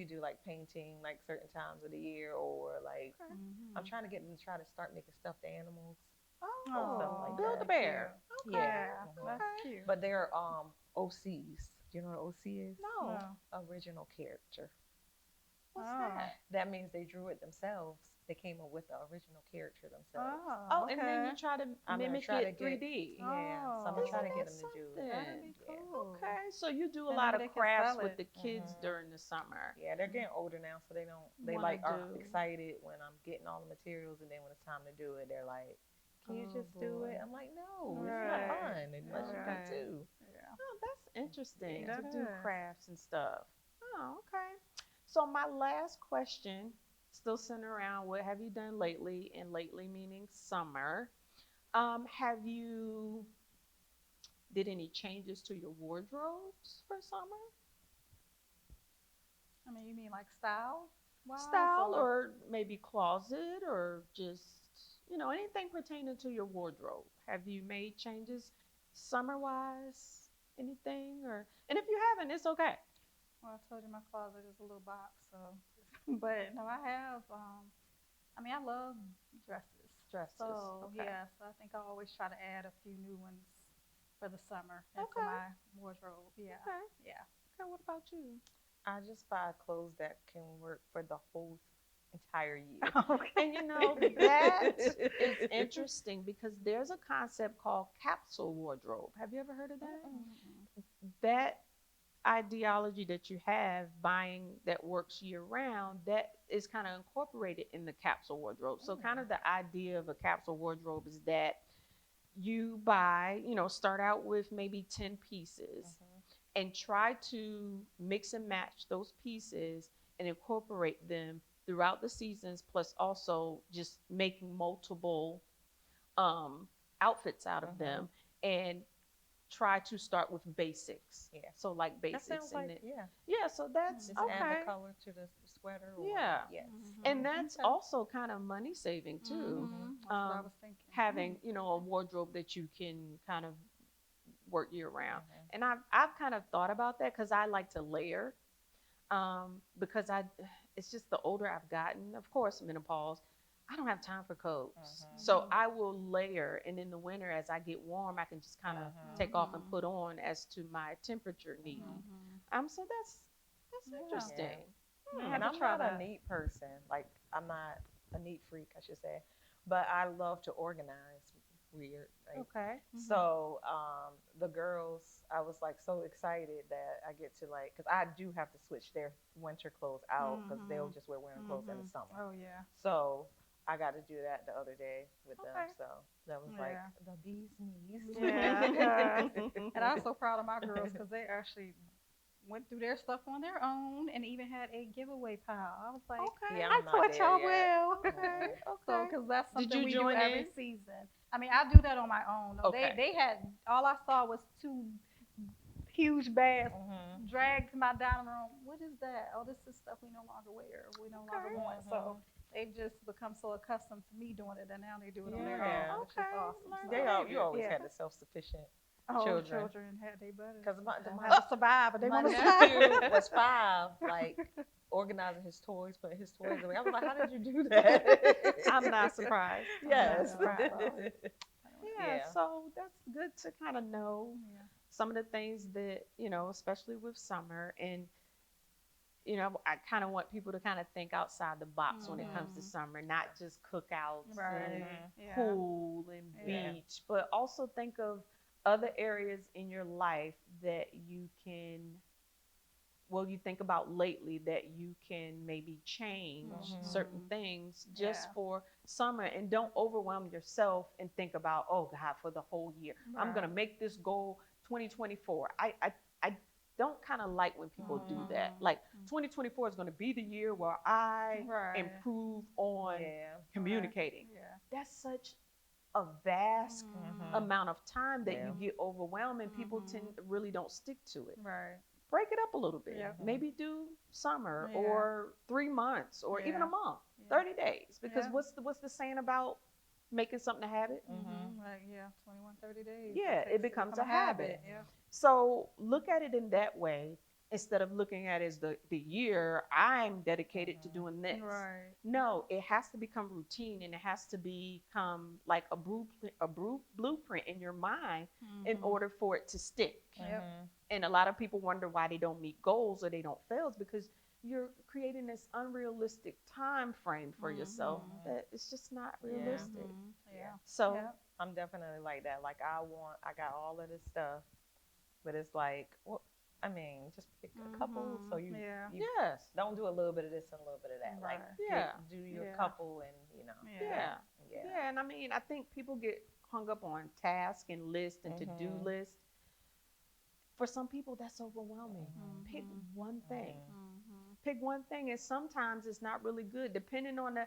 Speaker 1: do like painting like certain times of the year, or like
Speaker 3: okay.
Speaker 1: I'm
Speaker 2: Mhm.
Speaker 1: trying to get them to try to start making stuffed animals and stuff
Speaker 3: Oh,
Speaker 1: like
Speaker 2: Oh,
Speaker 3: Build a
Speaker 1: that.
Speaker 2: that's cute.
Speaker 3: Bear. Okay.
Speaker 1: Yeah.
Speaker 2: Yeah, that's
Speaker 3: Okay.
Speaker 2: cute.
Speaker 1: But they're OCs. Do you know what OC is?
Speaker 3: No.
Speaker 2: No.
Speaker 1: Original character.
Speaker 3: What's
Speaker 2: Oh.
Speaker 3: that?
Speaker 1: That means they drew it themselves. They came up with the original character themselves.
Speaker 3: Oh,
Speaker 2: Oh,
Speaker 3: and then you
Speaker 2: okay.
Speaker 3: try to
Speaker 1: I'm gonna
Speaker 3: mimic
Speaker 1: try to
Speaker 3: it
Speaker 1: get
Speaker 3: 3D.
Speaker 1: yeah. So I'm gonna try
Speaker 2: Oh,
Speaker 1: to
Speaker 3: Isn't
Speaker 1: get
Speaker 3: that
Speaker 1: them to do
Speaker 3: something?
Speaker 2: that'd be
Speaker 1: yeah.
Speaker 2: cool.
Speaker 3: Okay, so you do a
Speaker 2: And
Speaker 3: lot
Speaker 2: maybe
Speaker 3: of
Speaker 2: they can
Speaker 3: crafts
Speaker 2: sell
Speaker 3: with
Speaker 2: it.
Speaker 3: the kids
Speaker 1: Mhm.
Speaker 3: during the summer.
Speaker 1: Yeah, they're getting older now, so they don't. They
Speaker 3: Wanna
Speaker 1: like are
Speaker 3: do.
Speaker 1: excited when I'm getting all the materials, and then when it's time to do it, they're like, "Can you
Speaker 2: Oh
Speaker 1: just do it?"
Speaker 2: boy.
Speaker 1: I'm like, "No, it's not
Speaker 2: Right.
Speaker 1: fun unless you
Speaker 2: Yeah.
Speaker 1: do
Speaker 3: Okay.
Speaker 1: too."
Speaker 2: Yeah.
Speaker 3: Oh, that's interesting
Speaker 1: Yeah.
Speaker 3: to
Speaker 2: That
Speaker 3: do
Speaker 2: is.
Speaker 3: crafts and stuff. Oh, okay. So my last question, still centered around what have you done lately, and lately meaning summer. Have you did any changes to your wardrobes for summer?
Speaker 2: I mean, you mean like style wise
Speaker 3: Style
Speaker 2: or?
Speaker 3: or maybe closet or just, anything pertaining to your wardrobe. Have you made changes summer wise? Anything or and if you haven't, it's okay.
Speaker 2: Well, I told you my closet is a little box, so. But no, I have. I mean, I love dresses.
Speaker 3: Dresses.
Speaker 2: So
Speaker 3: Okay.
Speaker 2: yeah, so I think I always try to add a few new ones for the summer into
Speaker 3: Okay.
Speaker 2: my wardrobe. Yeah.
Speaker 3: Okay.
Speaker 2: Yeah.
Speaker 3: Okay, what about you?
Speaker 1: I just buy clothes that can work for the whole entire year.
Speaker 2: Okay.
Speaker 3: And that is interesting because there's a concept called capsule wardrobe. Have you ever heard of that?
Speaker 2: Mm-mm.
Speaker 3: That ideology that you have buying that works year round, that is kind of incorporated in the capsule wardrobe. So kind of the idea of a capsule wardrobe is that you buy, start out with maybe 10 pieces and try to mix and match those pieces and incorporate them throughout the seasons, plus also just making multiple um, outfits out of them, and try to start with basics.
Speaker 1: Yeah.
Speaker 3: So like
Speaker 1: That
Speaker 3: basics
Speaker 1: sounds
Speaker 3: and
Speaker 1: like yeah.
Speaker 3: yeah, so that's
Speaker 1: Just add
Speaker 3: okay.
Speaker 1: the color to the sweater. Or,
Speaker 3: Yeah.
Speaker 1: Yes.
Speaker 3: And that's
Speaker 2: Okay.
Speaker 3: also kind of money saving too.
Speaker 2: That's what I was thinking.
Speaker 3: Having, a wardrobe that you can kind of work year round. And I've kind of thought about that because I like to layer. Because it's just the older I've gotten, of course, menopause, I don't have time for coats. So I will layer, and in the winter, as I get warm, I can just kind of take off and put on as to my temperature need. So that's
Speaker 2: Yeah.
Speaker 3: interesting.
Speaker 2: I have
Speaker 1: And
Speaker 2: to
Speaker 1: I'm
Speaker 2: try
Speaker 1: not a
Speaker 2: that.
Speaker 1: neat person. Like I'm not a neat freak, I should say. But I love to organize weird. Right?
Speaker 3: Okay.
Speaker 1: So the girls, I was like so excited that I get to like, because I do have to switch their winter clothes out because they'll just wear winter clothes in the summer.
Speaker 2: Oh yeah.
Speaker 1: So I got to do that the other day with them.
Speaker 2: Okay.
Speaker 1: So that was like
Speaker 2: Yeah.
Speaker 1: the bee's knees.
Speaker 2: Yeah. And I'm so proud of my girls because they actually went through their stuff on their own and even had a giveaway pile. I was like,
Speaker 3: Okay.
Speaker 1: Yeah,
Speaker 2: I
Speaker 1: I'm not
Speaker 2: taught
Speaker 1: there
Speaker 2: y'all
Speaker 1: yet.
Speaker 2: well.
Speaker 3: Okay.
Speaker 2: So,
Speaker 3: Okay.
Speaker 2: because that's
Speaker 3: Did
Speaker 2: something
Speaker 3: you
Speaker 2: we do
Speaker 3: join
Speaker 2: every
Speaker 3: in?
Speaker 2: season. I mean, I do that on my own. Though.
Speaker 3: Okay.
Speaker 2: They had, all I saw was two huge bags
Speaker 1: Mhm.
Speaker 2: dragged to my dining room. What is that? Oh, this is stuff we no longer wear. We no longer
Speaker 3: Okay.
Speaker 2: want. So they've just become so accustomed to me doing it that now they do it on their
Speaker 1: Yeah.
Speaker 2: own, which is
Speaker 3: Okay.
Speaker 2: awesome.
Speaker 3: Learn
Speaker 1: They
Speaker 3: behavior.
Speaker 1: you always
Speaker 2: Yeah.
Speaker 1: had the self-sufficient
Speaker 2: Oh,
Speaker 1: children.
Speaker 2: children had they butters.
Speaker 1: Because
Speaker 2: They
Speaker 1: my
Speaker 2: don't have to survive, but they
Speaker 1: my
Speaker 2: want to
Speaker 1: nephew
Speaker 2: survive.
Speaker 1: was 5, like organizing his toys, putting his toys away. I was like, how did you do that?
Speaker 3: I'm not surprised.
Speaker 1: Yes.
Speaker 2: I'm not surprised.
Speaker 3: Yeah,
Speaker 1: Yeah.
Speaker 3: so that's good to kind of know
Speaker 2: Yeah.
Speaker 3: some of the things that, especially with summer. And, I kind of want people to kind of think outside the box when it comes to
Speaker 2: Mhm.
Speaker 3: summer, not just cookouts and
Speaker 2: Right. Yeah.
Speaker 3: pool and
Speaker 2: Yeah.
Speaker 3: beach, but also think of other areas in your life that you think about lately that you can maybe change certain
Speaker 2: Mhm.
Speaker 3: things just
Speaker 2: Yeah.
Speaker 3: for summer, and don't overwhelm yourself and think about, oh God, for the whole year I'm
Speaker 2: Right.
Speaker 3: gonna make this goal 2024. I don't kind of like when people do that. Like 2024 is going to be the year where I
Speaker 2: Right.
Speaker 3: improve on
Speaker 1: Yeah.
Speaker 3: communicating.
Speaker 2: Yeah.
Speaker 3: That's such a vast
Speaker 2: Mhm.
Speaker 3: amount of time that
Speaker 1: Yeah.
Speaker 3: you get overwhelmed, and people
Speaker 2: Mhm.
Speaker 3: really don't stick to it.
Speaker 2: Right.
Speaker 3: Break it up a little bit.
Speaker 2: Yep.
Speaker 3: Maybe do summer
Speaker 2: Yeah.
Speaker 3: or 3 months or even a
Speaker 2: Yeah.
Speaker 3: month,
Speaker 2: Yeah.
Speaker 3: 30 days. Because
Speaker 2: Yeah.
Speaker 3: what's the saying about making something a habit?
Speaker 2: Like, yeah, 21, 30 days.
Speaker 3: Yeah, it
Speaker 2: takes to
Speaker 3: becomes
Speaker 2: become
Speaker 3: a habit.
Speaker 2: Yeah.
Speaker 3: So look at it in that way instead of looking at it as the year I'm dedicated to doing this.
Speaker 2: Right.
Speaker 3: No, it has to become routine, and it has to become like a blueprint in your mind in order for it to stick.
Speaker 2: Yep.
Speaker 3: And a lot of people wonder why they don't meet goals or they don't fail, is because you're creating this unrealistic time frame for yourself that it's just not realistic.
Speaker 2: Yeah.
Speaker 3: So
Speaker 2: Yep.
Speaker 1: I'm definitely like that. Like I got all of this stuff, but it's like, well, I mean, just pick a couple. So you
Speaker 3: yes,
Speaker 1: don't do a little bit of this and a little bit of that. Like,
Speaker 3: yeah,
Speaker 1: do your
Speaker 2: Yeah.
Speaker 1: couple and
Speaker 3: yeah.
Speaker 1: yeah.
Speaker 3: And I mean, I think people get hung up on task and list and to-do list. For some people, that's overwhelming. Pick one thing. Pick one thing, and sometimes it's not really good. Depending on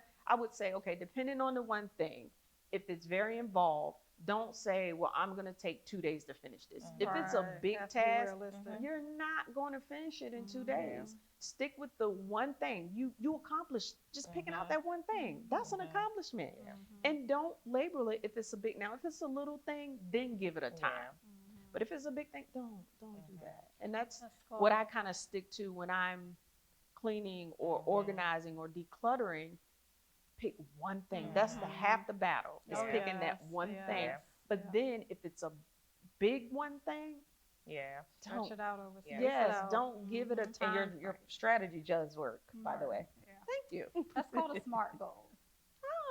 Speaker 3: depending on the one thing, if it's very involved, don't say, well, I'm going to take 2 days to finish this. If it's a big task, you're not going to finish it in 2 days. Stick with the one thing you accomplish. Just picking out that one thing. That's an accomplishment. And don't label it if it's a big. Now, if it's a little thing, then give it a time. But if it's a big thing, don't do that. And that's what I kind of stick to when I'm cleaning or organizing or decluttering. Pick one thing. That's the half the battle. Is picking that one thing. But then if it's a big one thing,
Speaker 2: Stretch it out over.
Speaker 3: don't give it a time.
Speaker 1: And your strategy does work, by the way.
Speaker 3: Thank you.
Speaker 2: That's called a SMART goal.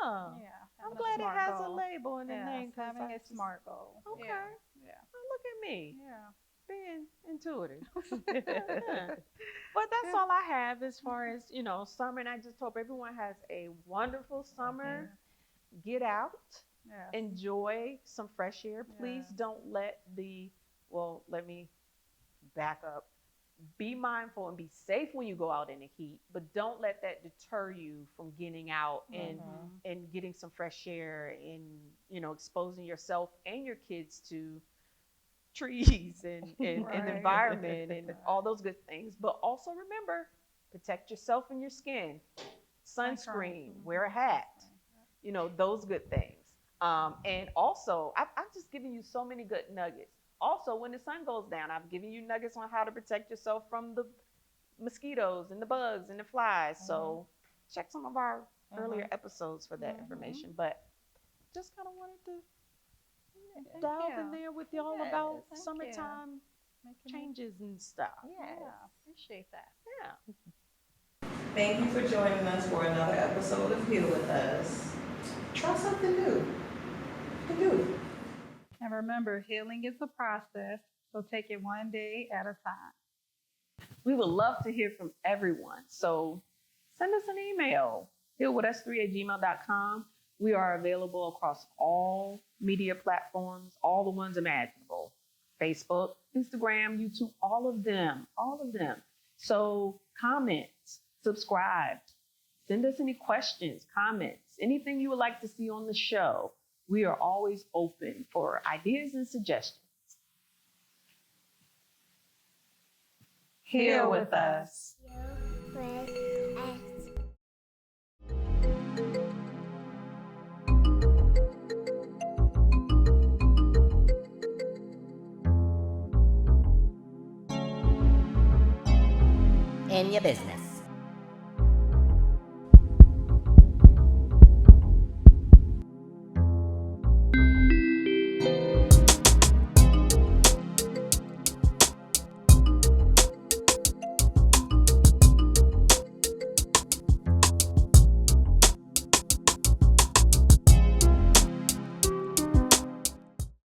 Speaker 3: Oh,
Speaker 2: Yeah.
Speaker 3: I'm glad it has a label in the name.
Speaker 2: Having a SMART goal.
Speaker 3: Okay.
Speaker 2: Yeah.
Speaker 3: Oh, look at me.
Speaker 2: Yeah.
Speaker 3: Being intuitive. But that's all I have as far as, summer. And I just hope everyone has a wonderful summer. Get out.
Speaker 2: Yes.
Speaker 3: Enjoy some fresh air. Please don't let let me back up. Be mindful and be safe when you go out in the heat, but don't let that deter you from getting out and getting some fresh air and, exposing yourself and your kids to trees and environment and all those good things. But also remember, protect yourself and your skin. Sunscreen, wear a hat, those good things. And also, I've just given you so many good nuggets. Also, when the sun goes down, I've given you nuggets on how to protect yourself from the mosquitoes and the bugs and the flies. So check some of our earlier episodes for that information. But just kind of wanted to delve in there with y'all about summertime changes and stuff.
Speaker 2: Yeah. Appreciate that.
Speaker 3: Yeah.
Speaker 1: Thank you for joining us for another episode of Heal With Us. Try something new. You can do it.
Speaker 2: And remember, healing is a process, so take it one day at a time.
Speaker 3: We would love to hear from everyone. So send us an email. healwithus3@gmail.com. We are available across all media platforms, all the ones imaginable. Facebook, Instagram, YouTube, all of them. So comment, subscribe, send us any questions, comments, anything you would like to see on the show. We are always open for ideas and suggestions.
Speaker 1: Heal with us.
Speaker 4: In your business.